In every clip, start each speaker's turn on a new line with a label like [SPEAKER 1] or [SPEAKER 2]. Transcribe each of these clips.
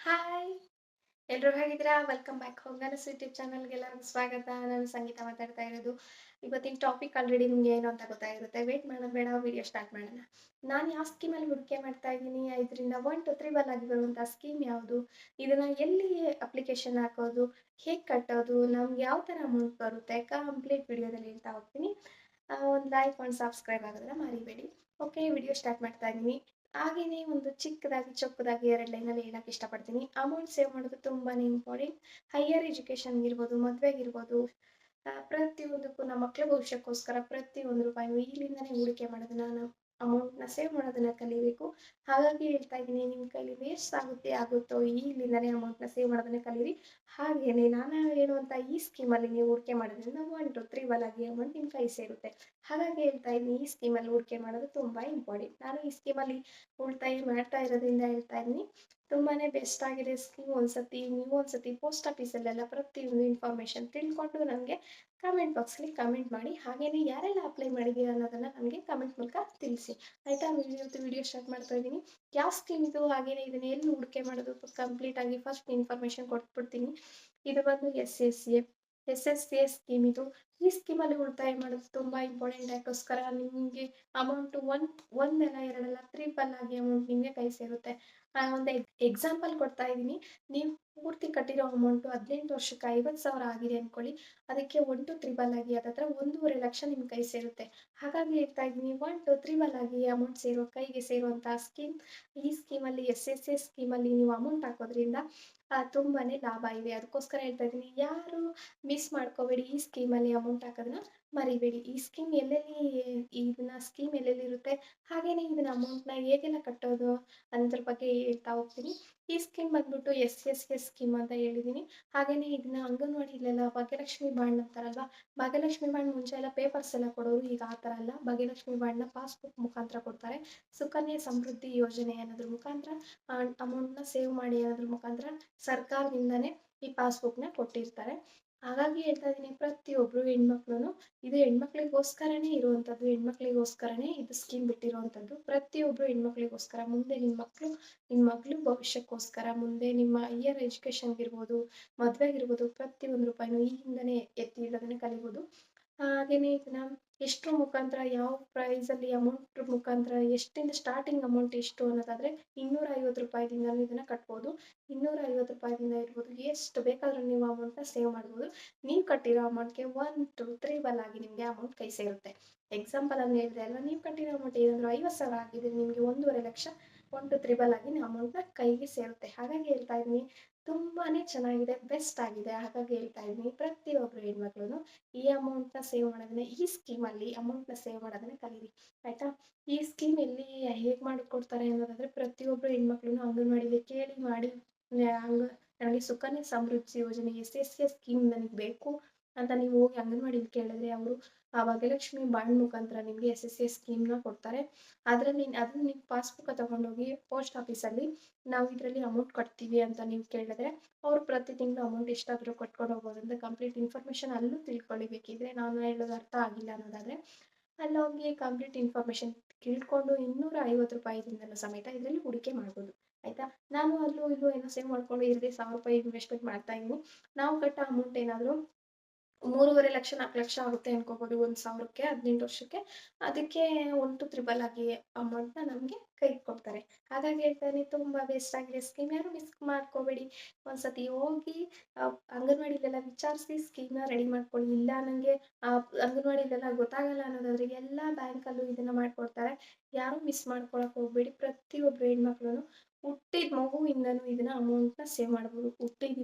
[SPEAKER 1] Hi! ಎಲ್ರೂ ಹೇಗಿದ್ದೀರಾ? Welcome back ಹೊಂಗನಸ್ YouTube ಚಾನಲ್‌ಗೆ ಎಲ್ಲರಿಗೂ ಸ್ವಾಗತ. ನಾನು ಸಂಗೀತ ಮಾತಾಡ್ತಾ ಇರೋದು. ಇವತ್ತಿನ ಟಾಪಿಕ್ ಆಲ್ರೆಡಿ ನಿಮ್ಗೆ ಏನು ಅಂತ ಗೊತ್ತಾಗಿರುತ್ತೆ. ವೇಟ್ ಮಾಡೋದು ಬೇಡ, ವಿಡಿಯೋ ಸ್ಟಾರ್ಟ್ ಮಾಡೋಣ. ನಾನು ಯಾವ ಸ್ಕೀಮಲ್ಲಿ ಹೂಡಿಕೆ ಮಾಡ್ತಾ ಇದ್ದೀನಿ, ಇದರಿಂದ 1 ಟು ತ್ರಿಬಲ್ ಆಗಿ ಬರುವಂಥ ಸ್ಕೀಮ್ ಯಾವುದು? ಇದನ್ನ ಎಲ್ಲಿ ಅಪ್ಲಿಕೇಶನ್ ಹಾಕೋದು? ಹೇಗೆ ಕಟ್ಟೋದು? ನಮ್ಗೆ ಯಾವ ಥರ ಅಮೌಂಟ್ ಬರುತ್ತೆ? ಕಂಪ್ಲೀಟ್ ವಿಡಿಯೋದಲ್ಲಿ ಹೇಳ್ತಾ ಹೋಗ್ತೀನಿ. ಒಂದು ಲೈಕ್, ಒಂದು ಸಬ್ಸ್ಕ್ರೈಬ್ ಆಗೋದನ್ನ ಮರಿಬೇಡಿ. ಓಕೆ, ವಿಡಿಯೋ ಸ್ಟಾರ್ಟ್ ಮಾಡ್ತಾ ಇದ್ದೀನಿ. ಹಾಗೇನೇ ಒಂದು ಚಿಕ್ಕದಾಗಿ ಚೊಕ್ಕದಾಗಿ 2 ಲೈನಲ್ಲಿ ಹೇಳಕ್ಕೆ ಇಷ್ಟಪಡ್ತೀನಿ. ಅಮೌಂಟ್ ಸೇವ್ ಮಾಡೋದು ತುಂಬಾನೇ ಇಂಪಾರ್ಟೆಂಟ್. ಹೈಯರ್ ಎಜುಕೇಷನ್‌ಗಿರ್ಬೋದು, ಮದುವೆಗಿರ್ಬೋದು, ಪ್ರತಿಯೊಂದಕ್ಕೂ ನಮ್ಮ ಮಕ್ಳ ಭವಿಷ್ಯಕ್ಕೋಸ್ಕರ ಪ್ರತಿಯೊಂದು ರೂಪಾಯಿನೂ ಈಗಲಿಂದನೇ ಹೂಡಿಕೆ ಮಾಡೋದನ್ನ ನಾವು ಅಮೌಂಟ್‌ನ ಸೇವ್ ಮಾಡೋದನ್ನ ಕಲಿಬೇಕು. ಹಾಗಾಗಿ ಹೇಳ್ತಾ ಇದ್ದೀನಿ, ನಿಮ್ಮ ಕೈಲಿ ವೇಸ್ಟ್ ಆಗುತ್ತೋ ಈಗಲಿಂದನೇ ಅಮೌಂಟ್‌ನ ಸೇವ್ ಮಾಡೋದನ್ನ ಕಲೀರಿ. ಹಾಗೇನೇ ನಾನು ಹೇಳುವಂಥ ಈ ಸ್ಕೀಮಲ್ಲಿ ನೀವು ಹೂಡಿಕೆ ಮಾಡೋದ್ರಿಂದ 1 ಟು ತ್ರಿಬಲ್ ಆಗಿ ಅಮೌಂಟ್ ನಿಮ್ಮ ಕೈ ಸೇರುತ್ತೆ. ಹಾಗಾಗಿ ಹೇಳ್ತಾ ಇದ್ದೀನಿ, ಈ ಸ್ಕೀಮಲ್ಲಿ ಹೂಡಿಕೆ ಮಾಡೋದು ತುಂಬ ಇಂಪಾರ್ಟೆಂಟ್. ನಾನು ಈ ಸ್ಕೀಮಲ್ಲಿ ಉಳಿತಾಯ ಮಾಡ್ತಾ ಇರೋದ್ರಿಂದ ಹೇಳ್ತಾ ಇದ್ದೀನಿ, ತುಂಬಾನೇ ಬೆಸ್ಟ್ ಆಗಿದೆ ಸ್ಕೀಮ್. ನೀವು ಒಂದ್ಸತಿ ಪೋಸ್ಟ್ ಆಫೀಸಲ್ಲೆಲ್ಲ ಪ್ರತಿಯೊಂದು ಇನ್ಫಾರ್ಮೇಷನ್ ತಿಳ್ಕೊಂಡು ನನಗೆ ಕಮೆಂಟ್ ಬಾಕ್ಸಲ್ಲಿ ಕಮೆಂಟ್ ಮಾಡಿ. ಹಾಗೇನೇ ಯಾರೆಲ್ಲ ಅಪ್ಲೈ ಮಾಡಿದ್ದೀರಾ ಅನ್ನೋದನ್ನು ನನಗೆ ಕಮೆಂಟ್ ಮೂಲಕ ತಿಳಿಸಿ. ಆಯಿತಾ? ವಿಡಿಯೋ ಸ್ಟಾರ್ಟ್ ಮಾಡ್ತಾ ಇದ್ದೀನಿ. ಯಾವ ಸ್ಕೀಮ್ ಇದು, ಹಾಗೇನೇ ಇದನ್ನು ಎಲ್ಲಿ ಹೂಡಿಕೆ ಮಾಡೋದು ಕಂಪ್ಲೀಟಾಗಿ ಫಸ್ಟ್ ಇನ್ಫಾರ್ಮೇಷನ್ ಕೊಟ್ಬಿಡ್ತೀನಿ. ಇದು ಬಂದು ಎಸ್ ಎಸ್ ಎ ಸ್ಕೀಮ್ ಇದು. ಈ ಸ್ಕೀಮಲ್ಲಿ ಉಳಿತಾಯ ಮಾಡೋದು ತುಂಬ ಇಂಪಾರ್ಟೆಂಟ್. ಯಾಕೋಸ್ಕರ ನಿಮಗೆ ಅಮೌಂಟು ಒಂದಲ್ಲ ಎರಡಲ್ಲ ತ್ರಿಬಲ್ ಆಗಿ ಅಮೌಂಟ್ ನಿಮಗೆ ಕೈ ಸೇರುತ್ತೆ. ಒಂದು ಎಕ್ಸಾಂಪಲ್ ಕೊಡ್ತಾ ಇದ್ದೀನಿ. ನೀವು ಪೂರ್ತಿ ಕಟ್ಟಿರೋ ಅಮೌಂಟು 18 ವರ್ಷಕ್ಕೆ 50,000 ಆಗಿದೆ ಅಂದ್ಕೊಳ್ಳಿ. ಅದಕ್ಕೆ 1 ಟು ತ್ರಿಬಲ್ ಆಗಿ ಹತ್ತತ್ರ 1,50,000 ನಿಮ್ಮ ಕೈ ಸೇರುತ್ತೆ. ಹಾಗಾಗಿ ಹೇಳ್ತಾ ಇದ್ದೀನಿ, 1 ಟು ತ್ರಿಬಲ್ ಆಗಿ ಅಮೌಂಟ್ ಕೈಗೆ ಸೇರುವಂತಹ ಸ್ಕೀಮ್. ಈ ಸ್ಕೀಮಲ್ಲಿ ಎಸ್.ಎಸ್.ಎ ಸ್ಕೀಮಲ್ಲಿ ನೀವು ಅಮೌಂಟ್ ಹಾಕೋದ್ರಿಂದ ತುಂಬಾನೇ ಲಾಭ ಇದೆ. ಅದಕ್ಕೋಸ್ಕರ ಹೇಳ್ತಾ ಇದ್ದೀನಿ, ಯಾರು ಮಿಸ್ ಮಾಡ್ಕೋಬೇಡಿ. ಈ ಸ್ಕೀಮಲ್ಲಿ ಅಮೌಂಟ್ ಹಾಕೋದನ್ನ ಮರಿಬೇಡಿ. ಈ ಸ್ಕೀಮ್ ಎಲ್ಲೆಲ್ಲಿರುತ್ತೆ, ಹಾಗೇನೇ ಇದನ್ನ ಅಮೌಂಟ್‌ನ ಹೇಗೆಲ್ಲ ಕಟ್ಟೋದು ಅನ್ನೋದ್ರ ಬಗ್ಗೆ ಹೇಳ್ತಾ ಹೋಗ್ತೀನಿ. ಈ ಸ್ಕೀಮ್ ಬಂದ್ಬಿಟ್ಟು ಎಸ್.ಎಸ್.ಎ ಸ್ಕೀಮ್ ಅಂತ ಹೇಳಿದ್ದೀನಿ. ಹಾಗೇನೇ ಇದನ್ನ ಅಂಗನವಾಡಿಲೆಲ್ಲ ಭಾಗ್ಯಲಕ್ಷ್ಮಿ ಬಾಂಡ್ ಅಂತಾರಲ್ವಾ, ಭಾಗ್ಯಲಕ್ಷ್ಮಿ ಬಾಂಡ್ ಮುಂಚೆ ಎಲ್ಲ ಪೇಪರ್ಸ್ ಎಲ್ಲ ಕೊಡೋರು, ಈಗ ಆ ಥರ ಅಲ್ಲ. ಭಾಗ್ಯಲಕ್ಷ್ಮಿ ಬಾಂಡ್‌ನ ಪಾಸ್‌ಬುಕ್ ಮುಖಾಂತರ ಕೊಡ್ತಾರೆ. ಸುಕನ್ಯಾ ಸಮೃದ್ಧಿ ಯೋಜನೆ ಅನ್ನೋದ್ರ ಮುಖಾಂತರ ಅಮೌಂಟ್‌ನ ಸೇವ್ ಮಾಡಿ ಅನ್ನೋದ್ರ ಮುಖಾಂತರ ಸರ್ಕಾರದಿಂದನೇ ಈ ಪಾಸ್‌ಬುಕ್‌ನ ಕೊಟ್ಟಿರ್ತಾರೆ. ಹಾಗಾಗಿ ಹೇಳ್ತಾ ಇದ್ದೀನಿ, ಪ್ರತಿಯೊಬ್ಬರು ಹೆಣ್ಮಕ್ಳು ಇದು ಹೆಣ್ಮಕ್ಳಿಗೋಸ್ಕರನೇ ಇರುವಂಥದ್ದು. ಹೆಣ್ಮಕ್ಳಿಗೋಸ್ಕರನೇ ಇದು ಸ್ಕೀಮ್ ಬಿಟ್ಟಿರುವಂಥದ್ದು. ಪ್ರತಿಯೊಬ್ಬರು ಹೆಣ್ಮಕ್ಳಿಗೋಸ್ಕರ. ಮುಂದೆ ನಿಮ್ಮ ಮಗಳು ಭವಿಷ್ಯಕ್ಕೋಸ್ಕರ, ಮುಂದೆ ನಿಮ್ಮ ಹೈಯರ್ ಎಜುಕೇಷನ್‌ಗಿರ್ಬೋದು, ಮದುವೆಗಿರ್ಬೋದು, ಪ್ರತಿಯೊಂದು ರೂಪಾಯಿನೂ ಈಗಿಂದನೇ ಎತ್ತಿ ಇಡೋದನ್ನ ಕಲಿಬೋದು. ಹಾಗೇನೇ ಇದನ್ನ ಎಷ್ಟ್ರ ಮುಖಾಂತರ, ಯಾವ ಪ್ರೈಸಲ್ಲಿ ಅಮೌಂಟ್ ಮುಖಾಂತರ, ಎಷ್ಟಿಂದ ಸ್ಟಾರ್ಟಿಂಗ್ ಅಮೌಂಟ್ ಎಷ್ಟು ಅನ್ನೋದಾದರೆ ₹250 ಇದನ್ನ ಕಟ್ಬೋದು. ₹250 ಇರ್ಬೋದು, ಎಷ್ಟು ಬೇಕಾದರೂ ನೀವು ಅಮೌಂಟ್‌ನ ಸೇವ್ ಮಾಡ್ಬೋದು. ನೀವು ಕಟ್ಟಿರೋ ಅಮೌಂಟ್‌ಗೆ 1 ಟು ತ್ರಿಬಲ್ ಆಗಿ ನಿಮಗೆ ಅಮೌಂಟ್ ಕೈ ಸೇರುತ್ತೆ. ಎಕ್ಸಾಂಪಲ್ ಆಗಿ ಹೇಳಿದೆ ಅಲ್ವಾ, ನೀವು ಕಟ್ಟಿರೋ ಅಮೌಂಟ್ ಏನಾದರೂ 50,000 ಆಗಿದ್ರೆ ನಿಮಗೆ 1,50,000 1 ಟು ತ್ರಿಬಲ್ ಆಗಿ ನಿಮ್ಮ ಅಮೌಂಟ್‌ನ ಕೈಗೆ ಸೇರುತ್ತೆ. ಹಾಗಾಗಿ ಹೇಳ್ತಾ ಇದ್ದೀನಿ, ತುಂಬಾನೇ ಚೆನ್ನಾಗಿದೆ, ಬೆಸ್ಟ್ ಆಗಿದೆ. ಹಾಗಾಗಿ ಹೇಳ್ತಾ ಇದ್ದೀನಿ, ಪ್ರತಿಯೊಬ್ಬರು ಹೆಣ್ಮಕ್ಳು ಈ ಅಮೌಂಟ್‌ನ ಸೇವ್ ಮಾಡೋದನ್ನ, ಈ ಸ್ಕೀಮಲ್ಲಿ ಅಮೌಂಟ್‌ನ ಸೇವ್ ಮಾಡೋದನ್ನ ಕಲೀರಿ. ಆಯಿತಾ? ಈ ಸ್ಕೀಮ್ ಎಲ್ಲಿ ಹೇಗೆ ಮಾಡಿಕೊಡ್ತಾರೆ ಅನ್ನೋದಾದರೆ, ಪ್ರತಿಯೊಬ್ಬರು ಹೆಣ್ಮಕ್ಳು ಅಂಗನವಾಡಿಲಿ ಕೇಳಿ ಮಾಡಿ, ನನಗೆ ಸುಕನ್ಯಾ ಸಮೃದ್ಧಿ ಯೋಜನೆ ಎಸ್.ಎಸ್.ಎ ಸ್ಕೀಮ್ ನನಗೆ ಬೇಕು ಅಂತ ನೀವು ಹೋಗಿ ಅಂಗನವಾಡಿಲಿ ಕೇಳಿದ್ರೆ, ಅವರು ಆ ಭಾಗ್ಯಲಕ್ಷ್ಮಿ ಬಾಂಡ್ ಮುಖಾಂತರ ನಿಮಗೆ ಎಸ್.ಎಸ್.ಎ ಸ್ಕೀಮ್‌ನ ಕೊಡ್ತಾರೆ. ಅದನ್ನ ನೀವು ಪಾಸ್‌ಬುಕ್ಕ ತಗೊಂಡೋಗಿ ಪೋಸ್ಟ್ ಆಫೀಸಲ್ಲಿ ನಾವು ಇದರಲ್ಲಿ ಅಮೌಂಟ್ ಕಟ್ತೀವಿ ಅಂತ ನೀವು ಕೇಳಿದ್ರೆ, ಅವರು ಪ್ರತಿ ತಿಂಗಳು ಅಮೌಂಟ್ ಎಷ್ಟಾದರೂ ಕಟ್ಕೊಂಡು ಹೋಗ್ಬೋದು ಅಂತ ಕಂಪ್ಲೀಟ್ ಇನ್ಫಾರ್ಮೇಷನ್ ಅಲ್ಲೂ ತಿಳ್ಕೊಳ್ಳಿ. ಬೇಕಿದ್ರೆ, ನಾನು ಹೇಳೋದು ಅರ್ಥ ಆಗಿಲ್ಲ ಅನ್ನೋದಾದರೆ ಅಲ್ಲೋಗಿ ಕಂಪ್ಲೀಟ್ ಇನ್ಫಾರ್ಮೇಷನ್ ತಿಳ್ಕೊಂಡು ₹250 ಸಮೇತ ಇದರಲ್ಲಿ ಹೂಡಿಕೆ ಮಾಡ್ಬೋದು. ಆಯಿತಾ? ನಾನು ಅಲ್ಲೂ ಇಲ್ಲೂ ಏನೋ ಸೇವ್ ಮಾಡ್ಕೊಂಡು ಇರದೆ ₹1,000 ಇನ್ವೆಸ್ಟ್‌ಮೆಂಟ್ ಮಾಡ್ತಾ ಇದ್ದೀನಿ. ನಾವು ಕಟ್ಟೋ ಅಮೌಂಟ್ ಏನಾದರೂ 3,50,000 4,00,000 ಆಗುತ್ತೆ ಅನ್ಕೋಬೋದು ಒಂದು 1,000ಕ್ಕೆ 18 ವರ್ಷಕ್ಕೆ. ಅದಕ್ಕೆ 1 ಟು ತ್ರಿಬಲ್ ಆಗಿ ಅಮೌಂಟ್‌ನ ನಮಗೆ ಕೈಗೆ ಕೊಡ್ತಾರೆ. ಹಾಗಾಗಿ ಹೇಳ್ತಾ ಇದೀನಿ, ತುಂಬ ಬೆಸ್ಟ್ ಆಗಿದೆ ಸ್ಕೀಮ್. ಯಾರು ಮಿಸ್ ಮಾಡ್ಕೋಬೇಡಿ. ಒಂದ್ಸತಿ ಹೋಗಿ ಅಂಗನವಾಡಿಲೆಲ್ಲ ವಿಚಾರಿಸಿ ಸ್ಕೀಮ್‌ನ ರೆಡಿ ಮಾಡ್ಕೊಳ್ಳಿ. ಇಲ್ಲ ನನಗೆ ಅಂಗನವಾಡಿಲೆಲ್ಲ ಗೊತ್ತಾಗಲ್ಲ ಅನ್ನೋದಾದ್ರೆ ಎಲ್ಲ ಬ್ಯಾಂಕಲ್ಲೂ ಇದನ್ನ ಮಾಡ್ಕೊಡ್ತಾರೆ. ಯಾರೂ ಮಿಸ್ ಮಾಡ್ಕೊಳಕ್ಕೆ ಹೋಗಬೇಡಿ. ಪ್ರತಿಯೊಬ್ಬರು ಹೆಣ್ಮಕ್ಳು ಹುಟ್ಟಿದ ಮಗುವಿಂದನೂ ಇದನ್ನ ಅಮೌಂಟ್‌ನ ಸೇವ್ ಮಾಡ್ಬೋದು.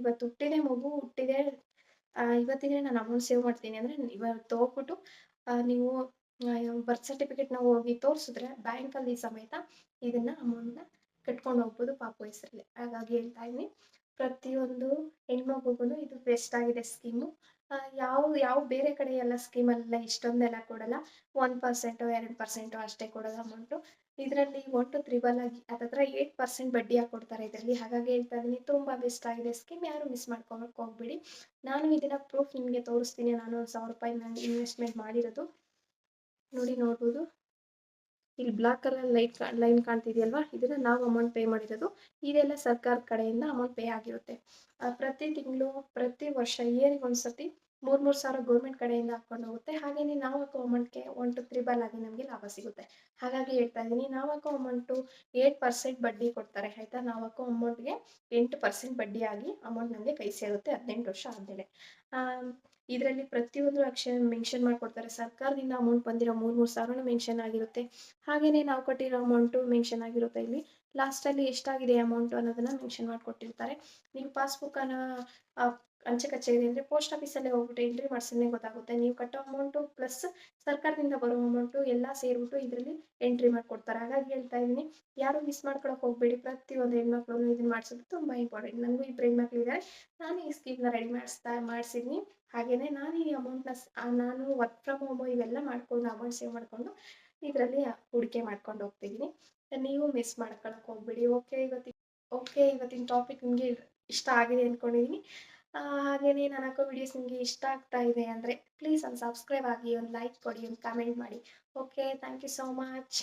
[SPEAKER 1] ಇವತ್ತು ಹುಟ್ಟಿದೆ ಮಗು ಹುಟ್ಟಿದೆ, ಇವತ್ತಿಗೆ ನಾನು ಅಮೌಂಟ್ ಸೇವ್ ಮಾಡ್ತೀನಿ ಅಂದರೆ, ಇವತ್ತು ಹೋಗ್ಬಿಟ್ಟು ನೀವು ಬರ್ತ್ ಸರ್ಟಿಫಿಕೇಟ್‌ನ ಹೋಗಿ ತೋರಿಸಿದ್ರೆ ಬ್ಯಾಂಕಲ್ಲಿ ಸಮೇತ ಇದನ್ನ ಅಮೌಂಟ್‌ನ ಕಟ್ಕೊಂಡು ಹೋಗ್ಬೋದು ಪಾಪು ಹೆಸರಲ್ಲಿ. ಹಾಗಾಗಿ ಹೇಳ್ತಾ ಇದ್ದೀನಿ, ಪ್ರತಿಯೊಂದು ಹೆಣ್ಮಗುಗೂ ಇದು ಬೆಸ್ಟ್ ಆಗಿದೆ ಸ್ಕೀಮು. ಯಾವ ಬೇರೆ ಕಡೆ ಎಲ್ಲ ಸ್ಕೀಮಲ್ಲೆಲ್ಲ ಇಷ್ಟೊಂದೆಲ್ಲ ಕೊಡಲ್ಲ. 1% 2% ಅಷ್ಟೇ ಕೊಡೋದು ಅಮೌಂಟು. ಇದರಲ್ಲಿ 1 ಟು ತ್ರಿಬಲ್ ಆಗಿ ಹತ್ತತ್ರ 8% ಬಡ್ಡಿಯಾಗಿ ಕೊಡ್ತಾರೆ ಇದರಲ್ಲಿ. ಹಾಗಾಗಿ ಹೇಳ್ತಾ ಇದ್ದೀನಿ, ತುಂಬ ಬೆಸ್ಟ್ ಆಗಿದೆ ಸ್ಕೀಮ್. ಯಾರು ಮಿಸ್ ಮಾಡ್ಕೊಳಕ್ಕೆ ಹೋಗಬೇಡಿ. ನಾನು ಇದನ್ನ ಪ್ರೂಫ್ ನಿಮಗೆ ತೋರಿಸ್ತೀನಿ. ನಾನು ₹1,000 ನಾನು ಇನ್ವೆಸ್ಟ್‌ಮೆಂಟ್ ಮಾಡಿರೋದು. ನೋಡ್ಬೋದು. ಇಲ್ಲಿ ಬ್ಲಾಕ್ ಕಲರ್ ಲೈನ್ ಕಾಣ್ತಿದೆಯಲ್ವಾ, ಇದನ್ನ ನಾವು ಅಮೌಂಟ್ ಪೇ ಮಾಡಿರೋದು. ಇದೆಲ್ಲ ಸರ್ಕಾರದ ಕಡೆಯಿಂದ ಅಮೌಂಟ್ ಪೇ ಆಗಿರುತ್ತೆ. ಪ್ರತಿ ತಿಂಗಳು, ಪ್ರತಿ ವರ್ಷ ಇಯರಿಗೆ ಒಂದ್ಸತಿ 3,000 ಗೌರ್ಮೆಂಟ್ ಕಡೆಯಿಂದ ಹಾಕೊಂಡು ಹೋಗುತ್ತೆ. ಹಾಗೇನೆ ನಾವು ಹಾಕೋ ಅಮೌಂಟ್ಗೆ 1 to 3 ಆಗಿ ನಮಗೆ ಲಾಭ ಸಿಗುತ್ತೆ. ಹಾಗಾಗಿ ಹೇಳ್ತಾ ಇದ್ದೀನಿ, ನಾವು ಹಾಕೋ ಅಮೌಂಟು 8% ಬಡ್ಡಿ ಕೊಡ್ತಾರೆ ಆಯಿತಾ. ನಾವು ಹಾಕೋ ಅಮೌಂಟ್ಗೆ 8% ಬಡ್ಡಿಯಾಗಿ ಅಮೌಂಟ್ ನಮಗೆ ಕೈ ಸೇರುತ್ತೆ 18 ವರ್ಷ ಆದಮೇಲೆ. ಇದರಲ್ಲಿ ಪ್ರತಿಯೊಂದು ಅಕ್ಷರ ಮೆನ್ಷನ್ ಮಾಡಿಕೊಡ್ತಾರೆ. ಸರ್ಕಾರದಿಂದ ಅಮೌಂಟ್ ಬಂದಿರೋ 3,000 ಮೆನ್ಷನ್ ಆಗಿರುತ್ತೆ. ಹಾಗೆಯೇ ನಾವು ಕೊಟ್ಟಿರೋ ಅಮೌಂಟು ಮೆನ್ಷನ್ ಆಗಿರುತ್ತೆ. ಇಲ್ಲಿ ಲಾಸ್ಟಲ್ಲಿ ಎಷ್ಟಾಗಿದೆ ಅಮೌಂಟು ಅನ್ನೋದನ್ನು ಮೆನ್ಷನ್ ಮಾಡಿಕೊಟ್ಟಿರ್ತಾರೆ. ನೀವು ಪಾಸ್ಬುಕ್ಕನ್ನು ಅಂಚೆ ಕಚೇರಿ ಅಂದರೆ ಪೋಸ್ಟ್ ಆಫೀಸಲ್ಲೇ ಹೋಗ್ಬಿಟ್ಟು ಎಂಟ್ರಿ ಮಾಡಿಸಿದ್ರೆ ಗೊತ್ತಾಗುತ್ತೆ. ನೀವು ಕಟ್ಟೋ ಅಮೌಂಟು ಪ್ಲಸ್ ಸರ್ಕಾರದಿಂದ ಬರೋ ಅಮೌಂಟು ಎಲ್ಲ ಸೇರಿಬಿಟ್ಟು ಇದರಲ್ಲಿ ಎಂಟ್ರಿ ಮಾಡಿಕೊಡ್ತಾರೆ. ಹಾಗಾಗಿ ಹೇಳ್ತಾ ಇದ್ದೀನಿ, ಯಾರು ಮಿಸ್ ಮಾಡ್ಕೊಳಕ್ಕೆ ಹೋಗಬೇಡಿ. ಪ್ರತಿಯೊಂದು ಹೆಣ್ಮಕ್ಳು ಇದನ್ನು ಮಾಡಿಸೋದು ತುಂಬ ಇಂಪಾರ್ಟೆಂಟ್. ನನಗೂ ಇಬ್ಬರು ಹೆಣ್ಮಕ್ಳಿದ್ದಾರೆ. ನಾನು ಈ ಸ್ಕೀಮ್ನ ರೆಡಿ ಮಾಡಿಸಿದ್ದೀನಿ. ಹಾಗೆಯೇ ನಾನು ಈ ಅಮೌಂಟ್ನ ನಾನು ವರ್ಕ್ ಫ್ರಮ್ ಹೋಮು ಇವೆಲ್ಲ ಮಾಡಿಕೊಂಡು ಅಮೌಂಟ್ ಸೇವ್ ಮಾಡಿಕೊಂಡು ಇದರಲ್ಲಿ ಹೂಡಿಕೆ ಮಾಡ್ಕೊಂಡು ಹೋಗ್ತಿದ್ದೀನಿ. ನೀವು ಮಿಸ್ ಮಾಡ್ಕೊಳಕ್ಕೆ ಹೋಗಬೇಡಿ. ಇವತ್ತಿನ ಟಾಪಿಕ್ ನಿಮಗೆ ಇಷ್ಟ ಆಗಿದೆ ಅಂದ್ಕೊಂಡಿದ್ದೀನಿ. ಹಾಗೆಯೇ ನಾನು ಹಾಕೋ ವಿಡಿಯೋಸ್ ನಿಮಗೆ ಇಷ್ಟ ಆಗ್ತಾ ಇದೆ ಅಂದರೆ ಪ್ಲೀಸ್ ಒಂದು ಸಬ್ಸ್ಕ್ರೈಬ್ ಆಗಿ, ಒಂದು ಲೈಕ್ ಕೊಡಿ, ಒಂದು ಕಮೆಂಟ್ ಮಾಡಿ. Okay, thank you so much.